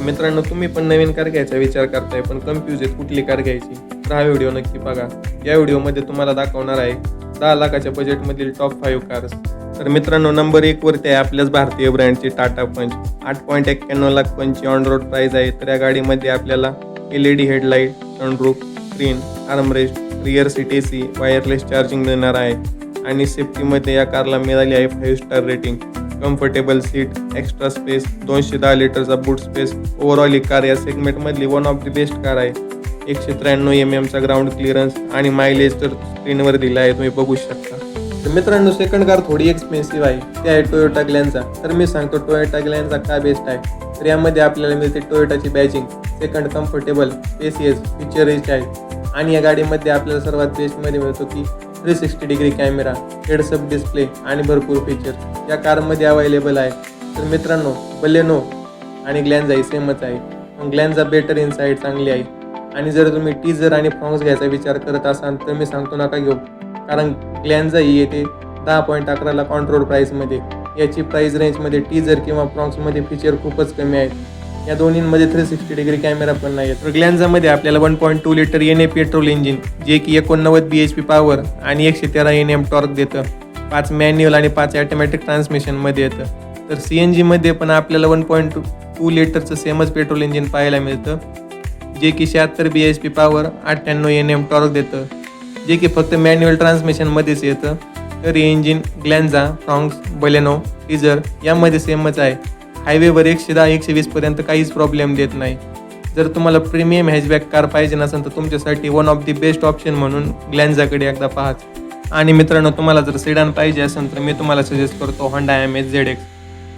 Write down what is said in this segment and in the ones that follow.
मित्रांनो, तुम्ही पण नवीन कार घ्यायचा विचार करताय पण कन्फ्यूज आहेत कुठली कार घ्यायची, तर हा व्हिडिओ नक्की बघा. या व्हिडिओमध्ये तुम्हाला दाखवणार आहे 10 लाखाच्या बजेटमधील टॉप 5 कार्स. तर मित्रांनो, नंबर 1 वरती आहे आपल्याच भारतीय ब्रँडची टाटा पंच. 8.91 लाख पंचची ऑन रोड प्राइस आहे. तर या गाडीमध्ये आपल्याला LED headlight, sunroof, screen, armrest, rear seat AC, wireless charging मिळणार आहे. आणि सेफ्टीमध्ये या कारला मिळाली आहे 5 star rating. Comfortable seat, extra space, 210 लिटरचा बूट स्पेस. ओव्हरऑल ही कार या सेगमेंटमधली one of the best car आहे. 193 mm ग्राउंड क्लिअरन्स आणि मायलेज तर स्क्रीनवर दिला आहे, तुम्ही बघू शकता. तर मित्रांनो, सेकंड कार थोडी एक्सपेन्सिव्ह आहे, ते आहे टोयोटा ग्लॅन्झा. तर मी सांगतो टोयोटा ग्लॅन्झा का बेस्ट आहे. तर यामध्ये आपल्याला मिळते टोयोटाची बॅजिंग, सेकंड कम्फर्टेबल, स्पेसियस, फीचरिस्ट आहे. आणि या गाडीमध्ये आपल्याला सर्वात बेस्टमध्ये मिळतो की 360 degree camera, heads up display आणि भरपूर फीचर्स या कारमध्ये अवेलेबल आहे. तर मित्रांनो, बलेनो आणि ग्लॅन्झा ही सेमच आहे, पण ग्लॅन्झा बेटर इनसाईड चांगली आहे. आणि जर तुम्ही टीजर आणि फ्रॉन्क्स घ्यायचा विचार करत असाल तर मी सांगतो नका घेऊ, कारण ग्लॅन्झा ही येते 10.11 लाख ऑन रोड प्राईसमध्ये. याची प्राईस रेंजमध्ये टीजर किंवा फ्रॉन्क्समध्ये फीचर खूपच कमी आहेत. या दोन्हींमध्ये 360 डिग्री कॅमेरा पण नाही आहे. तर ग्लॅन्झामध्ये आपल्याला 1.2 लिटर NA पेट्रोल इंजिन, जे की 89 bhp पॉवर आणि 113 Nm टॉर्क देतं. 5 मॅन्युअल आणि 5 ऑटोमॅटिक ट्रान्समिशनमध्ये येतं. तर CNGमध्ये पण आपल्याला 1.2 लिटरचं सेमच पेट्रोल इंजिन पाहायला मिळतं, जे की 76 bhp पॉवर, 98 Nm टॉर्क देतं, जे की फक्त मॅन्युअल ट्रान्समिशनमध्येच येतं. तर हे इंजिन ग्लॅन्झा, फ्रॉन्क्स, बलेनो, टीजर यामध्ये सेमच आहे. हायवेवर 110-120 पर्यंत काहीच प्रॉब्लेम देत नाही. जर तुम्हाला प्रीमियम हॅचबॅक कार पाहिजे नसेल तर तुमच्यासाठी one of the best option म्हणून ग्लॅन्झाकडे एकदा पाहा. आणि मित्रांनो, तुम्हाला जर सेडान पाहिजे असेल तर मी तुम्हाला सजेस्ट करतो होंडा MH ZX.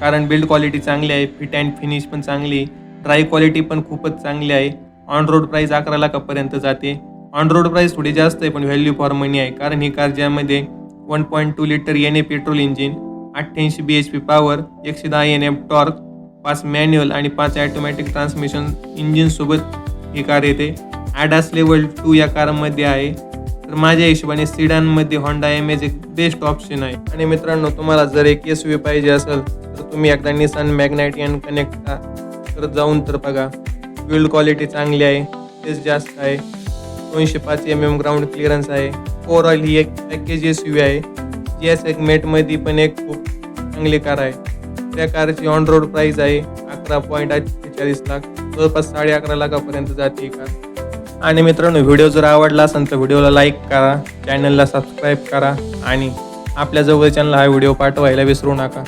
कारण बिल्ड क्वालिटी चांगली आहे, फिट अँड फिनिश पण चांगली, ड्राईव्ह क्वालिटी पण खूपच चांगली आहे. ऑन रोड प्राईस 11 लाखापर्यंत जाते. ऑन रोड प्राईस थोडी जास्त आहे पण व्हॅल्यू फॉर मनी आहे, कारण ही कार ज्यामध्ये 1.2 litre NA petrol engine, 88 bhp power, 110 Nm torque, 5 manual आणि 5 ऑटोमॅटिक ट्रान्समिशन इंजिनसोबत ही कार येते. ADAS लेवल 2 या कारमध्ये आहे. तर माझ्या हिशोबाने सिडानमध्ये होंडा MH एक बेस्ट ऑप्शन आहे. आणि मित्रांनो, तुम्हाला जर एक SUV पाहिजे असेल तर तुम्ही एकदा निसान मॅग्नायटियन कनेक्ट तर जाऊन तर बघा. बिल्ड क्वालिटी चांगली आहे, तेच जास्त आहे, 205 mm ग्राउंड क्लिअरन्स आहे. ओव्हरऑल ही एक पॅकेज SUV आहे, जी या सेगमेंटमध्ये पण एक खूप चांगली कार आहे. त्या कारची ऑन रोड प्राईस आहे 11.48 लाख, जवळपास 11.5 लाखापर्यंत जाते ही कार. आणि मित्रांनो, व्हिडिओ जर आवडला असेल तर व्हिडिओला लाईक करा, चॅनलला सबस्क्राईब करा आणि आपल्या जवळच्यांना हा व्हिडिओ पाठवायला विसरू नका.